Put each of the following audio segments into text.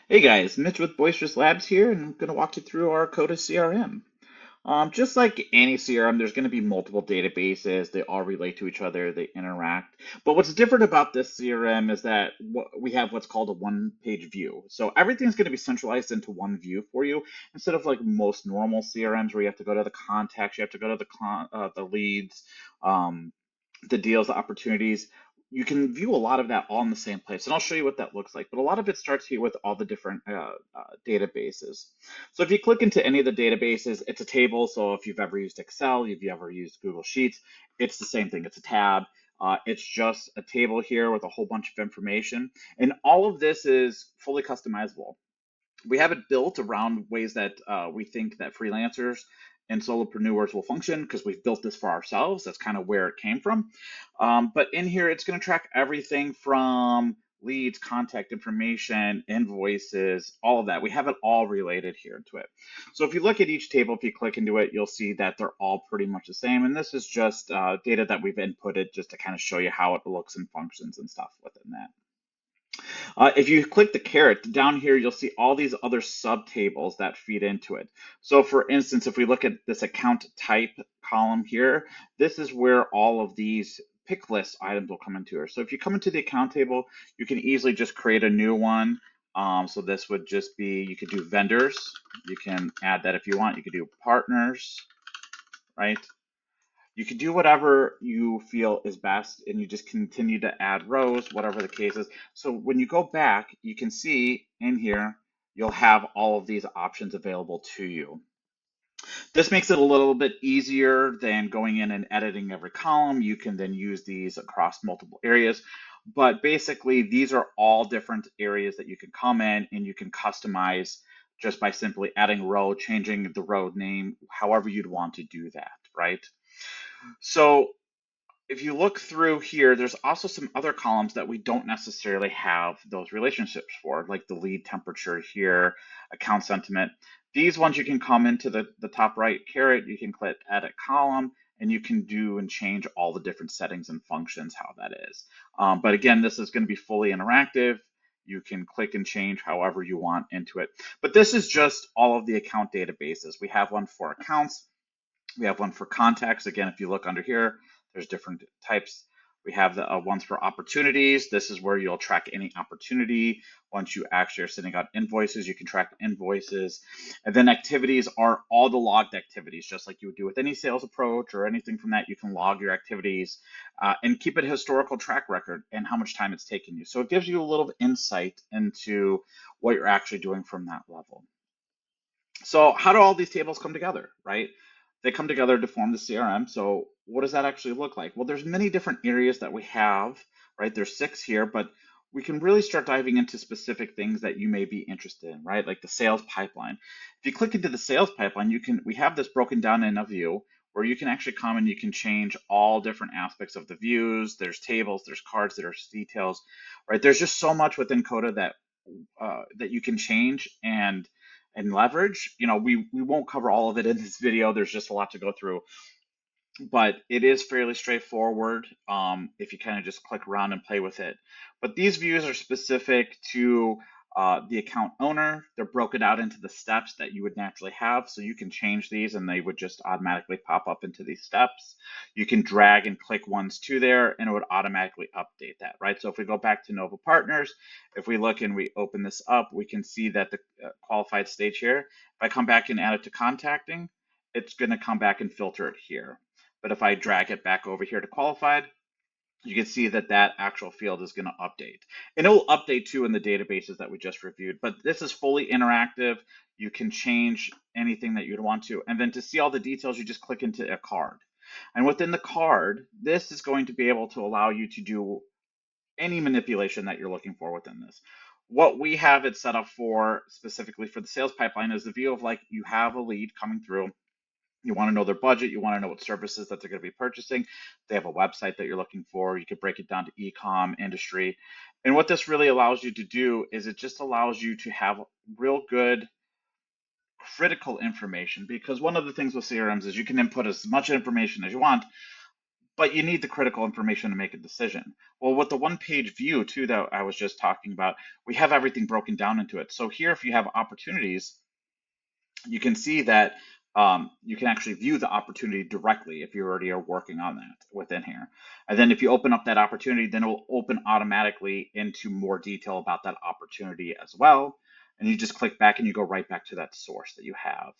Hey guys, Mitch with Boisterous Labs here, and I'm going to walk you through our Coda CRM. Just like any CRM, there's going to be multiple databases. They all relate to each other. They interact. But what's different about this CRM is that we have what's called a one-page view. So everything's going to be centralized into one view for you instead of like most normal CRMs where you have to go to the contacts, you have to go to the leads, um, the deals, the opportunities. You can view a lot of that all in the same place, and I'll show you what that looks like. But a lot of it starts here with all the different databases. So if you click into any of the databases, it's a table. So if you've ever used Excel, if you ever used Google Sheets, it's the same thing. It's a tab. It's just a table here with a whole bunch of information, and all of this is fully customizable. We have it built around ways that we think that freelancers and solopreneurs will function because we've built this for ourselves. That's kind of where it came from. But in here, it's going to track everything from leads, contact information, invoices, all of that. We have it all related here to it. So if you look at each table, if you click into it, you'll see that they're all pretty much the same. And this is just data that we've inputted just to kind of show you how it looks and functions and stuff within that. If you click the caret down here, you'll see all these other subtables that feed into it. So for instance, if we look at this account type column here, this is where all of these pick list items will come into here. So if you come into the account table, you can easily just create a new one. So this would just be, you could do vendors. You can add that if you want. You could do partners, right? You can do whatever you feel is best, and you just continue to add rows, whatever the case is. So when you go back, you can see in here, you'll have all of these options available to you. This makes it a little bit easier than going in and editing every column. You can then use these across multiple areas. But basically, these are all different areas that you can come in and you can customize just by simply adding row, changing the row name, however you'd want to do that, right? So if you look through here, there's also some other columns that we don't necessarily have those relationships for, like the lead temperature here, account sentiment. These ones you can come into the top right caret, you can click edit column, and you can do and change all the different settings and functions, how that is. But again, this is going to be fully interactive. You can click and change however you want into it. But this is just all of the account databases. We have one for accounts. We have one for contacts. Again, if you look under here, there's different types. We have the ones for opportunities. This is where you'll track any opportunity. Once you actually are sending out invoices, you can track invoices. And then activities are all the logged activities, just like you would do with any sales approach or anything from that. You can log your activities and keep a historical track record and how much time it's taken you. So it gives you a little insight into what you're actually doing from that level. So how do all these tables come together, right? They come together to form the CRM. So what does that actually look like? Well, there's many different areas that we have, right? There's 6 here, but we can really start diving into specific things that you may be interested in, right? Like the sales pipeline. If you click into the sales pipeline, we have this broken down in a view where you can actually come and you can change all different aspects of the views. There's tables, there's cards, there's details, right? There's just so much within Coda that you can change and leverage. We won't cover all of it in this video. There's just a lot to go through, but it is fairly straightforward if you kind of just click around and play with it. But these views are specific to the account owner. They're broken out into the steps that you would naturally have. So you can change these and they would just automatically pop up into these steps. You can drag and click ones to there and it would automatically update that, right? So if we go back to Nova Partners, if we look and we open this up, we can see that the qualified stage here. If I come back and add it to contacting, it's going to come back and filter it here. But if I drag it back over here to qualified, you can see that that actual field is going to update. And it will update too in the databases that we just reviewed. But this is fully interactive. You can change anything that you'd want to. And then to see all the details, you just click into a card. And within the card, this is going to be able to allow you to do any manipulation that you're looking for within this. What we have it set up for specifically for the sales pipeline is the view of like you have a lead coming through. You want to know their budget. You want to know what services that they're going to be purchasing. They have a website that you're looking for. You could break it down to e-com, industry. And what this really allows you to do is it just allows you to have real good critical information, because one of the things with CRMs is you can input as much information as you want, but you need the critical information to make a decision. Well, with the one-page view too that I was just talking about, we have everything broken down into it. So here, if you have opportunities, you can see that you can actually view the opportunity directly if you already are working on that within here. And then if you open up that opportunity, then it will open automatically into more detail about that opportunity as well. And you just click back and you go right back to that source that you have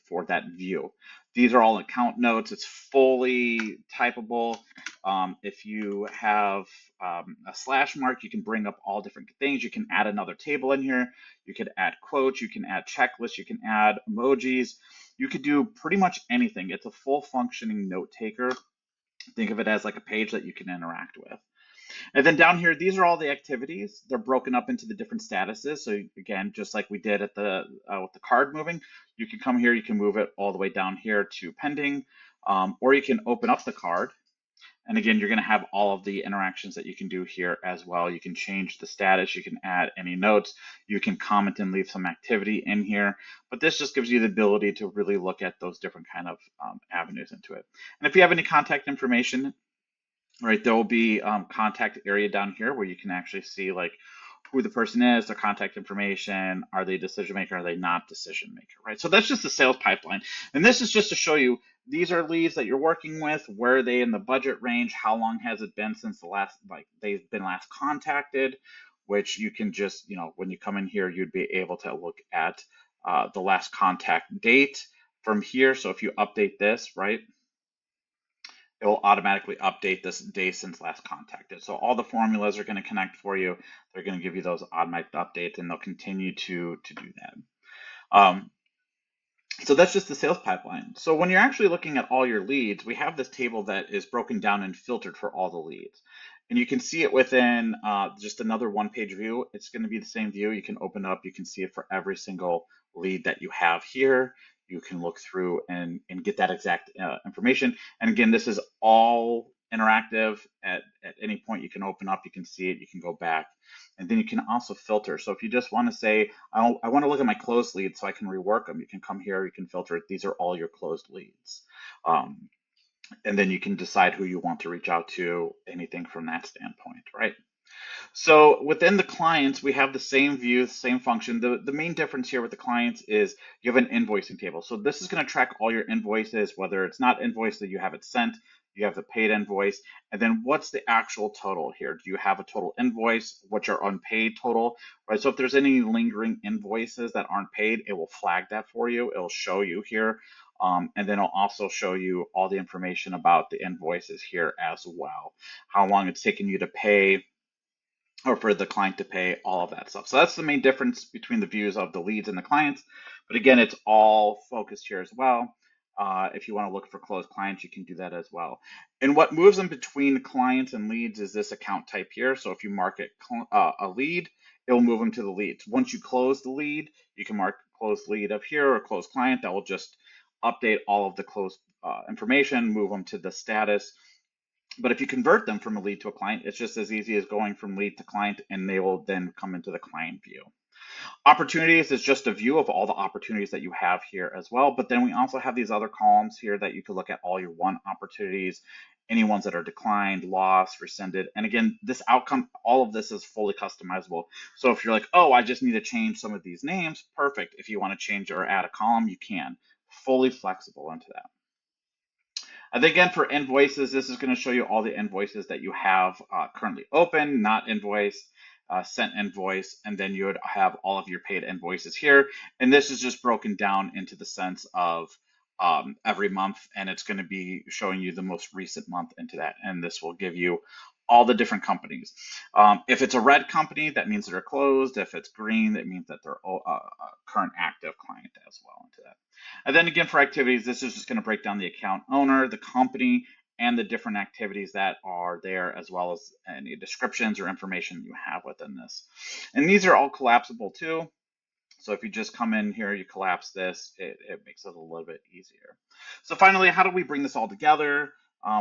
for that view. These are all account notes. It's fully typable. If you have a slash mark, you can bring up all different things. You can add another table in here. You could add quotes, you can add checklists, you can add emojis. You could do pretty much anything. It's a full functioning note taker. Think of it as like a page that you can interact with. And then down here, these are all the activities. They're broken up into the different statuses. So again, just like we did at the with the card moving, you can come here, you can move it all the way down here to pending, or you can open up the card. And again, you're going to have all of the interactions that you can do here as well. You can change the status, you can add any notes, you can comment and leave some activity in here. But this just gives you the ability to really look at those different kind of avenues into it. And if you have any contact information, right, there will be contact area down here where you can actually see like who the person is, their contact information, are they a decision maker, are they not decision maker, right? So that's just the sales pipeline. And this is just to show you these are leads that you're working with, where are they in the budget range, how long has it been since the last, like they've been last contacted, which you can just, you know, when you come in here, you'd be able to look at the last contact date from here. So if you update this, right, it will automatically update this day since last contacted. So all the formulas are going to connect for you. They're going to give you those automatic updates, and they'll continue to do that. So that's just the sales pipeline. So when you're actually looking at all your leads, we have this table that is broken down and filtered for all the leads. And you can see it within just another one-page view. It's going to be the same view. You can open up, you can see it for every single lead that you have here. You can look through and get that exact information. And again, this is all interactive. At any point you can open up, you can see it, you can go back. And then you can also filter. So if you just want to say, I want to look at my closed leads so I can rework them, you can come here, you can filter it. These are all your closed leads. And then you can decide who you want to reach out to, anything from that standpoint, right? So within the clients, we have the same view, the same function. The main difference here with the clients is you have an invoicing table. So this is going to track all your invoices, whether it's not invoiced that you have it sent, you have the paid invoice, and then what's the actual total here? Do you have a total invoice? What's your unpaid total, right? So if there's any lingering invoices that aren't paid, it will flag that for you. It'll show you here. And then it'll also show you all the information about the invoices here as well. How long it's taken you to pay, or for the client to pay, all of that stuff. So that's the main difference between the views of the leads and the clients. But again, it's all focused here as well. If you want to look for closed clients, you can do that as well. And what moves in between clients and leads is this account type here. So if you mark it a lead, it will move them to the leads. Once you close the lead, you can mark closed lead up here or closed client. That will just update all of the closed information, move them to the status. But if you convert them from a lead to a client, it's just as easy as going from lead to client, and they will then come into the client view. Opportunities is just a view of all the opportunities that you have here as well. But then we also have these other columns here that you could look at all your won opportunities, any ones that are declined, lost, rescinded. And again, this outcome, all of this is fully customizable. So if you're like, oh, I just need to change some of these names, perfect. If you want to change or add a column, you can. Fully flexible into that. And again, for invoices, this is going to show you all the invoices that you have currently open, not invoiced, sent invoice, and then you would have all of your paid invoices here. And this is just broken down into the sense of every month, and it's going to be showing you the most recent month into that. And this will give you all the different companies. If it's a red company, that means they're closed. If it's green, that means that they're a current active client as well into that. And then again, for activities, this is just going to break down the account owner, the company, and the different activities that are there, as well as any descriptions or information you have within this. And these are all collapsible too. So if you just come in here, you collapse this, it makes it a little bit easier. So finally, how do we bring this all together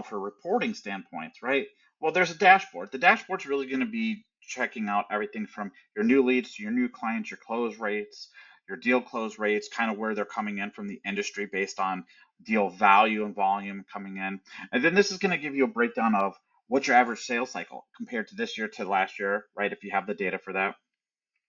for reporting standpoints, right? Well, there's a dashboard. The dashboard's really going to be checking out everything from your new leads to your new clients, your close rates, your deal close rates, kind of where they're coming in from the industry based on deal value and volume coming in. And then this is going to give you a breakdown of what's your average sales cycle compared to this year to last year, right? If you have the data for that.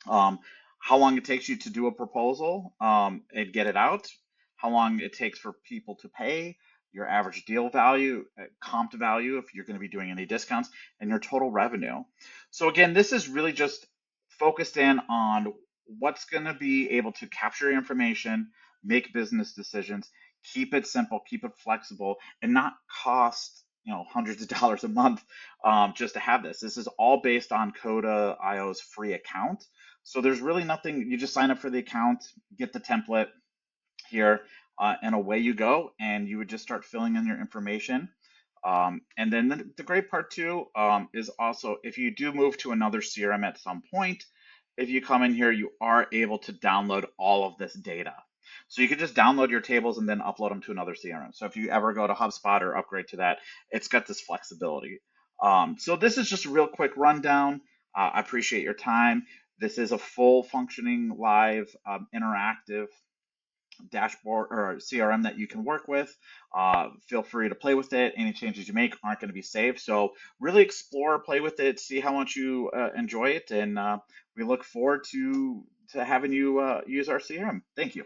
um, how long it takes you to do a proposal and get it out, how long it takes for people to pay, your average deal value, comp value if you're going to be doing any discounts, and your total revenue. So again, this is really just focused in on what's going to be able to capture your information, make business decisions, keep it simple, keep it flexible, and not cost hundreds of dollars a month just to have this. This is all based on Coda.io's free account. So there's really nothing, you just sign up for the account, get the template here, and away you go. And you would just start filling in your information. And then the great part too is also if you do move to another CRM at some point, if you come in here, you are able to download all of this data. So you can just download your tables and then upload them to another CRM. So if you ever go to HubSpot or upgrade to that, it's got this flexibility. So this is just a real quick rundown. I appreciate your time. This is a full functioning live interactive dashboard or CRM that you can work with. Feel free to play with it. Any changes you make aren't going to be saved. So really explore, play with it, see how much you enjoy it, and we look forward to having you use our CRM. Thank you.